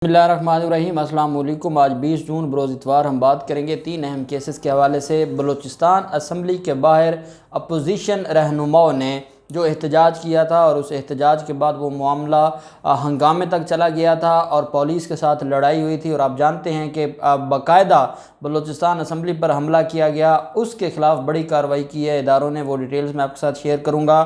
बिस्मिल्लाहिर्रहमानिर्रहीम। अस्सलाम वालेकुम। आज 20 जून बरोज़ इतवार हम बात करेंगे 3 अहम केसेस के हवाले से। बलूचिस्तान असम्बली के बाहर अपोजिशन रहनुमाओं ने जो एहतजाज किया था और उस एहतजाज के बाद वो मामला हंगामे तक चला गया था और पुलिस के साथ लड़ाई हुई थी और आप जानते हैं कि बाकायदा बलूचिस्तान असम्बली पर हमला किया गया, उसके ख़िलाफ़ बड़ी कार्रवाई की है इदारों ने। वो डिटेल्स मैं आपके साथ शेयर करूँगा।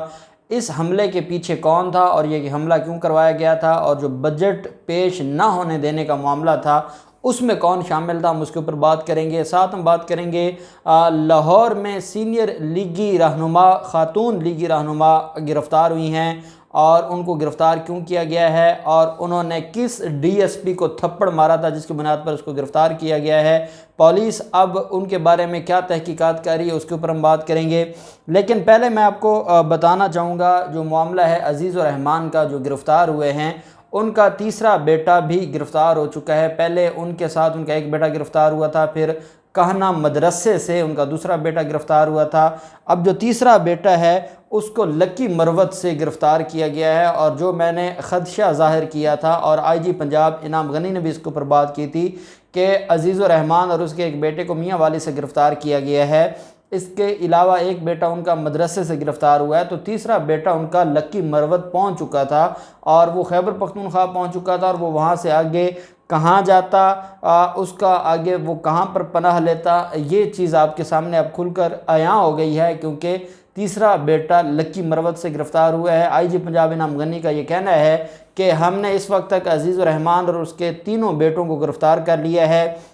इस हमले के पीछे कौन था और ये हमला क्यों करवाया गया था और जो बजट पेश ना होने देने का मामला था उसमें कौन शामिल था, हम उसके ऊपर बात करेंगे। साथ हम बात करेंगे लाहौर में सीनियर लीगी रहनुमा, खातून लीगी रहनुमा गिरफ़्तार हुई हैं और उनको गिरफ़्तार क्यों किया गया है और उन्होंने किस डीएसपी को थप्पड़ मारा था जिसकी बुनियाद पर उसको गिरफ़्तार किया गया है। पुलिस अब उनके बारे में क्या तहकीकात कर रही है उसके ऊपर हम बात करेंगे। लेकिन पहले मैं आपको बताना चाहूँगा जो मामला है अजीज़ उर रहमान का, जो गिरफ़्तार हुए हैं उनका तीसरा बेटा भी गिरफ़्तार हो चुका है। पहले उनके साथ उनका एक बेटा गिरफ़्तार हुआ था, फिर कहना मदरसे से उनका दूसरा बेटा गिरफ़्तार हुआ था। अब जो तीसरा बेटा है उसको लकी मरवत से गिरफ़्तार किया गया है और जो मैंने ख़दशा ज़ाहिर किया था और आईजी पंजाब इनाम गनी ने भी इसके ऊपर बात की थी कि अजीज़ उर रहमान और उसके एक बेटे को मियाँ वाली से गिरफ़्तार किया गया है। इसके अलावा एक बेटा उनका मदरसे से गिरफ़्तार हुआ है, तो तीसरा बेटा उनका लकी मरवत पहुंच चुका था और वो खैबर पख्तूनख्वा पहुंच चुका था और वो वहां से आगे कहाँ जाता, उसका आगे वो कहाँ पर पनाह लेता, ये चीज़ आपके सामने अब खुलकर आया हो गई है क्योंकि तीसरा बेटा लकी मरवत से गिरफ़्तार हुआ है। आईजी पंजाब इनाम गनी का ये कहना है कि हमने इस वक्त तक अजीज़ उर रहमान और उसके तीनों बेटों को गिरफ़्तार कर लिया है।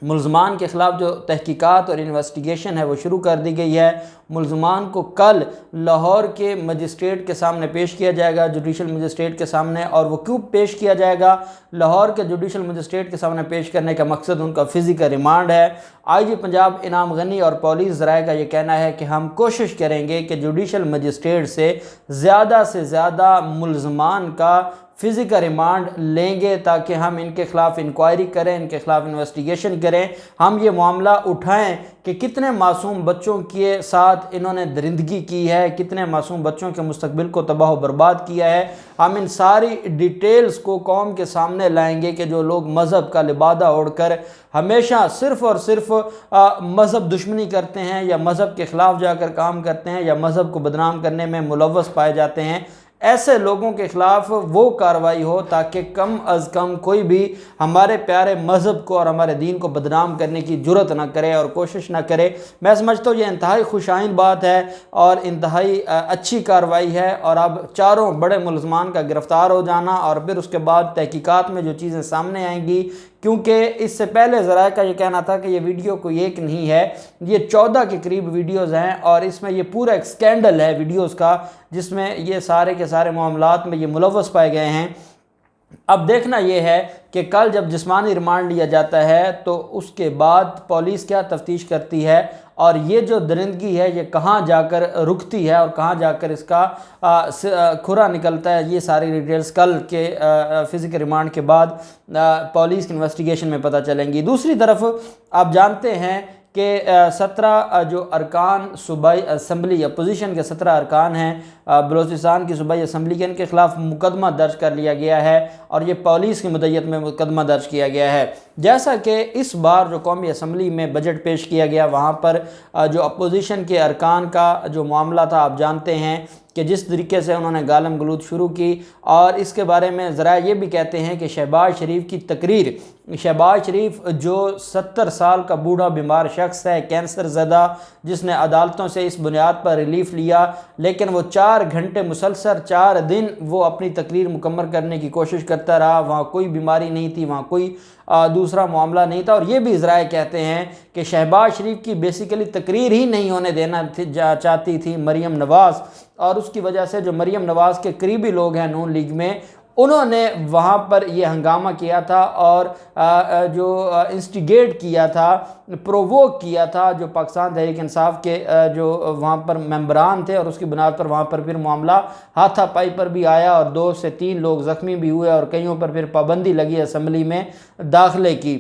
मुल्ज़मान के ख़िलाफ़ जो तहकीकात और इन्वेस्टिगेशन है वो शुरू कर दी गई है। मुल्ज़मान को कल लाहौर के मजिस्ट्रेट के सामने पेश किया जाएगा, जुडिशल मजिस्ट्रेट के सामने। और वो क्यों पेश किया जाएगा? लाहौर के जुडिशल मजिस्ट्रेट के सामने पेश करने का मकसद उनका फ़िज़िकल रिमांड है। आईजी पंजाब इनाम गनी और पुलिस ज़राए का ये कहना है कि हम कोशिश करेंगे कि जुडिशल मजिस्ट्रेट से ज़्यादा मुल्ज़मान का फ़िज़िकल रिमांड लेंगे ताकि हम इनके ख़िलाफ़ इंक्वायरी करें, इनके ख़िलाफ़ इन्वेस्टिगेशन करें, हम ये मामला उठाएं कि कितने मासूम बच्चों के साथ इन्होंने दरिंदगी की है, कितने मासूम बच्चों के मुस्तकबिल को तबाह व बर्बाद किया है। हम इन सारी डिटेल्स को कौम के सामने लाएंगे कि जो लोग मज़हब का लिबादा ओढ़कर हमेशा सिर्फ़ और सिर्फ मज़हब दुश्मनी करते हैं या मज़हब के ख़िलाफ़ जाकर काम करते हैं या मज़हब को बदनाम करने में मुलव्वस पाए जाते हैं, ऐसे लोगों के ख़िलाफ़ वो कार्रवाई हो ताकि कम अज़ कम कोई भी हमारे प्यारे मज़हब को और हमारे दीन को बदनाम करने की जुर्रत ना करे और कोशिश ना करे। मैं समझता हूँ ये इंतहाई खुशाइन बात है और इंतहाई अच्छी कार्रवाई है। और अब चारों बड़े मुल्ज़मान का गिरफ़्तार हो जाना और फिर उसके बाद तहकीकात में जो चीज़ें सामने आएंगी, क्योंकि इससे पहले ज़राए का ये कहना था कि ये वीडियो कोई एक नहीं है, ये 14 के करीब वीडियोज़ हैं और इसमें ये पूरा एक स्कैंडल है वीडियोज़ का जिसमें ये सारे के सारे मामलात में ये मुलव्वस पाए गए हैं। अब देखना यह है कि कल जब जिस्मानी रिमांड लिया जाता है तो उसके बाद पुलिस क्या तफ्तीश करती है और ये जो दरिंदगी है ये कहाँ जाकर रुकती है और कहाँ जाकर इसका खुरा निकलता है, ये सारी डिटेल्स कल के फ़िज़िकल रिमांड के बाद पुलिस की इन्वेस्टिगेशन में पता चलेंगी। दूसरी तरफ आप जानते हैं कि 17 जो अरकान सूबाई असम्बली अपोजिशन के 17 अरकान हैं बलूचिस्तान की सूबाई असम्बली के, इनके ख़िलाफ़ मुकदमा दर्ज कर लिया गया है और ये पुलिस की मुद्दत में मुकदमा दर्ज किया गया है। जैसा कि इस बार जो कौमी असम्बली में बजट पेश किया गया वहाँ पर जो अपोजिशन के अरकान का जो मामला था, आप जानते हैं कि जिस तरीके से उन्होंने गालम गलूत शुरू की और इसके बारे में ज़रा ये भी कहते हैं कि शहबाज शरीफ की तकरीर, शहबाज शरीफ जो 70 साल का बूढ़ा बीमार शख्स है, कैंसर ज़दा, जिसने अदालतों से इस बुनियाद पर रिलीफ लिया, लेकिन वो 4 घंटे मुसलसल 4 दिन वो अपनी तकरीर मुकम्मल करने की कोशिश करता रहा। वहाँ कोई बीमारी नहीं थी, वहाँ कोई दूसरा मामला नहीं था। और ये भी ज़राए कहते हैं कि शहबाज शरीफ की बेसिकली तकरीर ही नहीं होने देना चाहती थी मरीम नवाज़ और उसकी वजह से जो मरीम नवाज़ के करीबी लोग हैं नून लीग में, उन्होंने वहाँ पर ये हंगामा किया था और जो इंस्टिगेट किया था, प्रोवोक किया था जो पाकिस्तान तहरीक इंसाफ के जो वहाँ पर मेंबरान थे और उसकी बुनियाद पर वहाँ पर फिर मामला हाथापाई पर भी आया और 2 से 3 लोग ज़ख्मी भी हुए और कईयों पर फिर पाबंदी लगी असम्बली में दाखिले की।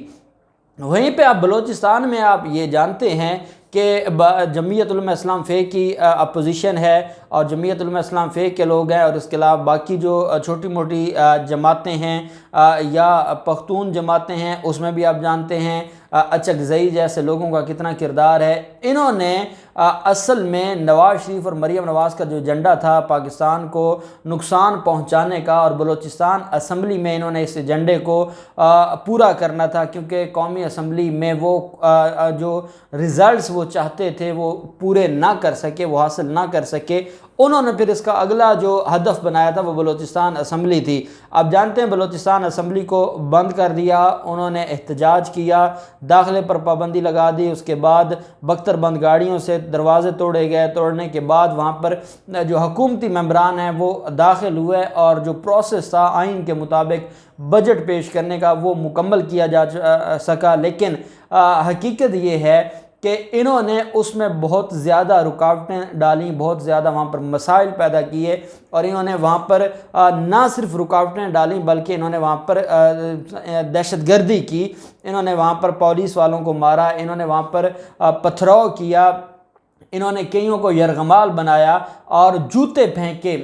वहीं पे आप बलूचिस्तान में आप ये जानते हैं कि जमीयत उलमा इस्लाम फ़े की अपोजिशन है और जमीयत उलमा इस्लाम फ़े के लोग हैं और इसके अलावा बाकी जो छोटी मोटी जमातें हैं या पख्तून जमातें हैं उसमें भी आप जानते हैं अचकजई जैसे लोगों का कितना किरदार है। इन्होंने असल में नवाज़ शरीफ और मरीम नवाज़ का जो एजेंडा था पाकिस्तान को नुकसान पहुंचाने का, और बलूचिस्तान असम्बली में इन्होंने इस एजेंडे को पूरा करना था, क्योंकि कौमी असम्बली में वो जो रिज़ल्ट्स वो चाहते थे वो पूरे ना कर सके, वो हासिल ना कर सके। उन्होंने फिर इसका अगला जो हदफ बनाया था वो बलूचिस्तान असम्बली थी। आप जानते हैं बलूचिस्तान असम्बली को बंद कर दिया, उन्होंने एहतजाज किया, दाखिले पर पाबंदी लगा दी, उसके बाद बख्तरबंद गाड़ियों से दरवाजे तोड़े गए। तोड़ने के बाद वहाँ पर जो हुकूमती मेंबरान हैं वो दाखिल हुए और जो प्रोसेस था आइन के मुताबिक बजट पेश करने का वो मुकम्मल किया जा सका। लेकिन हकीकत ये है कि इन्होंने उसमें बहुत ज़्यादा रुकावटें डाली, बहुत ज़्यादा वहाँ पर मसाइल पैदा किए, और इन्होंने वहाँ पर ना सिर्फ रुकावटें डाली बल्कि इन्होंने वहाँ पर दहशतगर्दी की, इन्होंने वहाँ पर पुलिस वालों को मारा, इन्होंने वहाँ पर पथराव किया, इन्होंने कईयों को यरगमाल बनाया और जूते फेंके।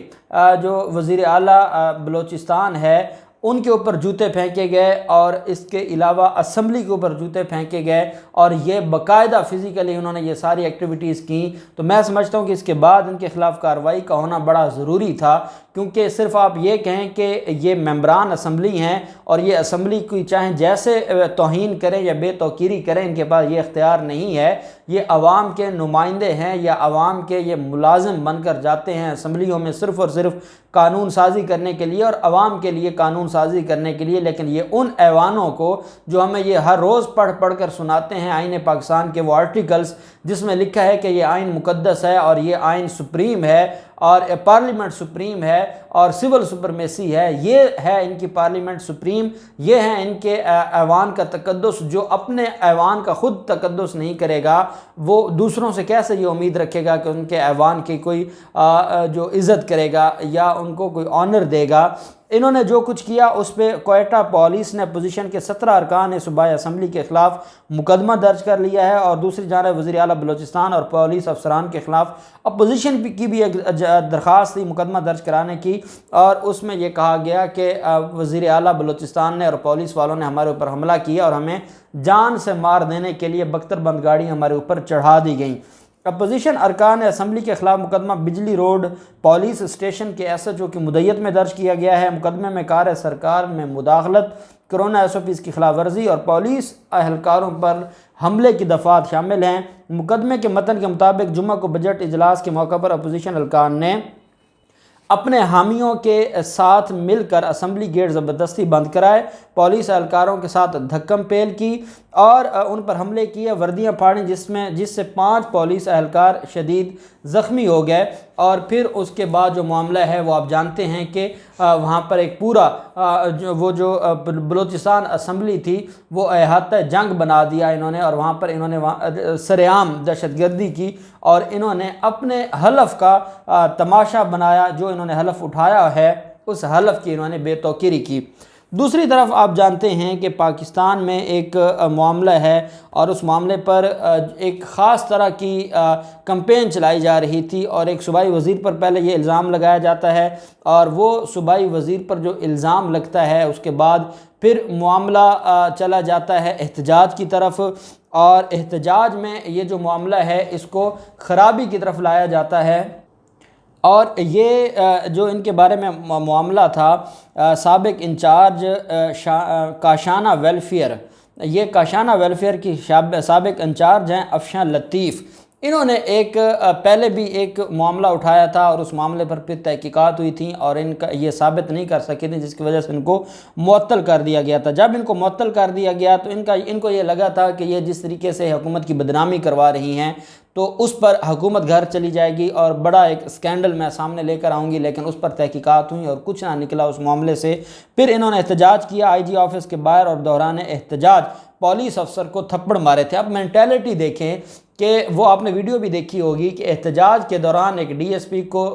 जो वज़ीर आला बलूचिस्तान है उनके ऊपर जूते फेंके गए, और इसके अलावा असम्बली के ऊपर जूते फेंके गए, और ये बाकायदा फ़िज़िकली उन्होंने ये सारी एक्टिविटीज़ की। तो मैं समझता हूँ कि इसके बाद इनके ख़िलाफ़ कार्रवाई का होना बड़ा ज़रूरी था, क्योंकि सिर्फ आप ये कहें कि ये मेंबरान असम्बली हैं और ये असम्बली की चाहें जैसे तौहीन करें या बेतौकीरी करें, इनके पास ये इख्तियार नहीं है। ये अवाम के नुमाइंदे हैं या अवाम के ये मुलाजिम बनकर जाते हैं असम्बलियों में सिर्फ़ और सिर्फ कानून साजी करने के लिए और अवाम के लिए कानून साजी करने के लिए। लेकिन ये उन ऐवानों को जो हमें ये हर रोज़ पढ़ पढ़ कर सुनाते हैं, आइन पाकिस्तान के वो आर्टिकल्स जिसमें लिखा है कि ये आइन मुकद्दस है और ये आइन सुप्रीम है और पार्लियामेंट सुप्रीम है और सिविल सुपरमेसी है, ये है इनकी पार्लियामेंट सुप्रीम, ये है इनके ऐवान का तकद्दुस। जो अपने ऐवान का ख़ुद तकद्दुस नहीं करेगा वो दूसरों से कैसे ये उम्मीद रखेगा कि उनके ऐवान की कोई जो इज़्ज़त करेगा या उनको कोई ऑनर देगा। इन्होंने जो कुछ किया उस पर क्वेटा पुलिस ने अपोजिशन के 17 अरकान सूबाई असम्बली के ख़िलाफ़ मुकदमा दर्ज कर लिया है, और दूसरी जानब वज़ीर आला बलूचिस्तान और पुलिस अफसरान के ख़िलाफ़ अपोजिशन की भी एक दरख्वास्त थी मुकदमा दर्ज कराने की, और उसमें यह कहा गया कि वज़ीर आला बलूचिस्तान ने और पुलिस वालों ने हमारे ऊपर हमला किया और हमें जान से मार देने के लिए बख्तरबंद गाड़ी हमारे ऊपर चढ़ा दी गई। अपोजिशन अरकान असम्बली के ख़िलाफ़ मुकदमा बिजली रोड पुलिस स्टेशन के SHO की मुद्दत में दर्ज किया गया है। मुकदमे में कार सरकार में मुदाखलत, कोरोना SOPs की खिलाफ वर्जी और पुलिस अहलकारों पर हमले की दफ़ात शामिल हैं। मुकदमे के मतन के मुताबिक जुम्मा को बजट इजलास के मौके पर अपोजिशन अरकान ने अपने हामियों के साथ मिलकर असम्बली गेट ज़बरदस्ती बंद कराए, पुलिस एहलकारों के साथ धक्कम पेल की और उन पर हमले किए, वर्दियाँ फाड़ी, जिससे 5 पुलिस एहलकार शदीद ज़ख्मी हो गए। और फिर उसके बाद जो मामला है वो आप जानते हैं कि वहाँ पर एक पूरा जो बलूचिस्तान असम्बली थी वो अहाता जंग बना दिया इन्होंने, और वहाँ पर इन्होंने सरेआम दहशतगर्दी की और इन्होंने अपने हलफ का तमाशा बनाया। जो इन्होंने हलफ उठाया है उस हलफ की इन्होंने बेतौकीरी की। दूसरी तरफ आप जानते हैं कि पाकिस्तान में एक मामला है और उस मामले पर एक ख़ास तरह की कैंपेन चलाई जा रही थी, और एक सूबाई वज़ीर पर पहले ये इल्ज़ाम लगाया जाता है और वो सूबाई वज़ीर पर जो इल्ज़ाम लगता है उसके बाद फिर मामला चला जाता है एहतजाज की तरफ, और एहतजाज में ये जो मामला है इसको ख़राबी की तरफ लाया जाता है। और ये जो इनके बारे में मामला था, साबिक इंचार्ज काशाना वेलफेयर, ये काशाना वेलफेयर की साबिक इंचार्ज हैं अफशान लतीफ़। इन्होंने एक पहले भी एक मामला उठाया था और उस मामले पर फिर तहकीकात हुई थी और इनका ये साबित नहीं कर सके थे, जिसकी वजह से इनको मुअत्तल कर दिया गया था। जब इनको मुअत्तल कर दिया गया तो इनको ये लगा था कि ये जिस तरीके से हुकूमत की बदनामी करवा रही हैं तो उस पर हुकूमत घर चली जाएगी और बड़ा एक स्कैंडल मैं सामने लेकर आऊँगी, लेकिन उस पर तहकीकात हुई और कुछ ना निकला उस मामले से। फिर इन्होंने एहतजाज किया IG ऑफिस के बाहर और दौरान एहतजाज पुलिस अफसर को थप्पड़ मारे थे। अब मेंटालिटी देखें कि वो आपने वीडियो भी देखी होगी कि एहतजाज के दौरान एक डीएसपी को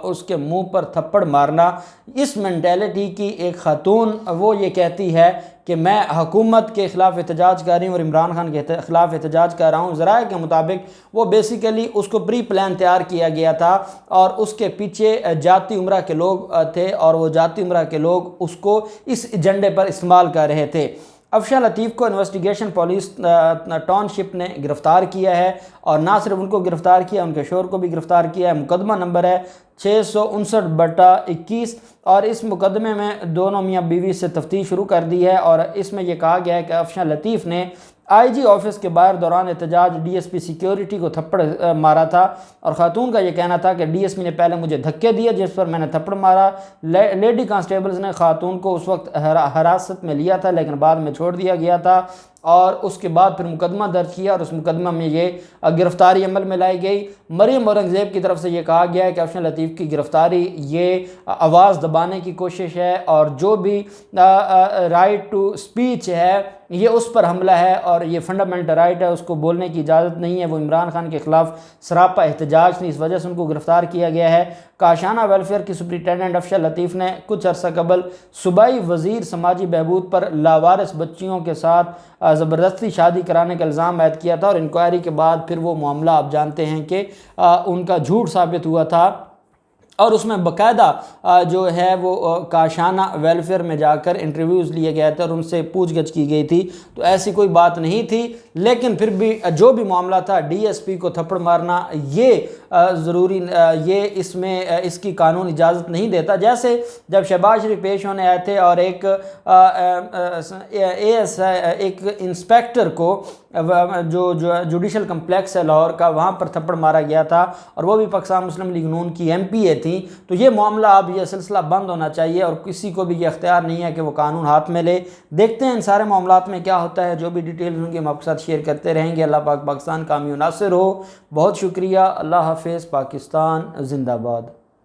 उसके मुंह पर थप्पड़ मारना, इस मेंटेलिटी की एक खातून वो ये कहती है कि मैं हुकूमत के ख़िलाफ़ एहतजाज कर रही हूँ और इमरान खान के ख़िलाफ़ एहतजाज कर रहा हूँ। ज़राए के मुताबिक वो बेसिकली उसको प्री प्लान तैयार किया गया था और उसके पीछे जाती उम्रा के लोग थे और वो जाती उम्रा के लोग उसको इस एजेंडे पर इस्तेमाल कर रहे थे। अफशा लतीफ़ को इन्वेस्टिगेशन पुलिस टाउनशिप ने गिरफ़्तार किया है और ना सिर्फ उनको गिरफ़्तार किया, उनके शोहर को भी गिरफ़्तार किया है। मुकदमा नंबर है 659/21 और इस मुकदमे में दोनों मियाँ बीवी से तफ्तीश शुरू कर दी है और इसमें यह कहा गया है कि अफशा लतीफ़ ने आईजी ऑफिस के बाहर दौरान एहतजाज डीएसपी सिक्योरिटी को थप्पड़ मारा था और ख़ातून का यह कहना था कि डीएसपी ने पहले मुझे धक्के दिए जिस पर मैंने थप्पड़ मारा। लेडी कांस्टेबल्स ने ख़ातून को उस वक्त हिरासत में लिया था लेकिन बाद में छोड़ दिया गया था और उसके बाद फिर मुकदमा दर्ज किया और उस मुकदमा में ये गिरफ़्तारी अमल में लाई गई। मरियम औरंगज़ेब की तरफ से ये कहा गया है कि अफशा लतीफ़ की गिरफ़्तारी ये आवाज़ दबाने की कोशिश है और जो भी राइट टू स्पीच है ये उस पर हमला है और ये फंडामेंटल राइट है, उसको बोलने की इजाज़त नहीं है। वो इमरान खान के ख़िलाफ़ सरापा एहतजाज थी, इस वजह से उनको गिरफ़्तार किया गया है। काशाना वेलफेयर की सुप्रिटेंडेंट अफशा लतीफ़ ने कुछ अर्सा कबल सूबाई वज़ीर समाजी बहबूद पर लावारिस बच्चियों के साथ ज़बरदस्ती शादी कराने का इल्ज़ाम आयद किया था और इंक्वायरी के बाद फिर वो मामला आप जानते हैं कि उनका झूठ साबित हुआ था और उसमें बाकायदा जो है वो काशाना वेलफेयर में जाकर इंटरव्यूज़ लिए गए थे और उनसे पूछगछ की गई थी। तो ऐसी कोई बात नहीं थी, लेकिन फिर भी जो भी मामला था डीएसपी को थप्पड़ मारना ये ज़रूरी ये इसमें इसकी कानून इजाज़त नहीं देता। जैसे जब शहबाज शरीफ पेश होने आए थे और एक एक इंस्पेक्टर को जो जुडिशल कम्प्लेक्स है लाहौर का वहाँ पर थप्पड़ मारा गया था और वो भी पाकिस्तान मुस्लिम लीग नून की एमपीए थी। तो ये मामला अब ये सिलसिला बंद होना चाहिए और किसी को भी ये अख्तियार नहीं है कि वो कानून हाथ में ले। देखते हैं इन सारे मामलात में क्या होता है, जो भी डिटेल्स होंगे हम आपके साथ शेयर करते रहेंगे। अल्लाह पाक पाकिस्तान कामयाब नासिर हो। बहुत शुक्रिया। अल्लाह हाफिज़। पाकिस्तान जिंदाबाद।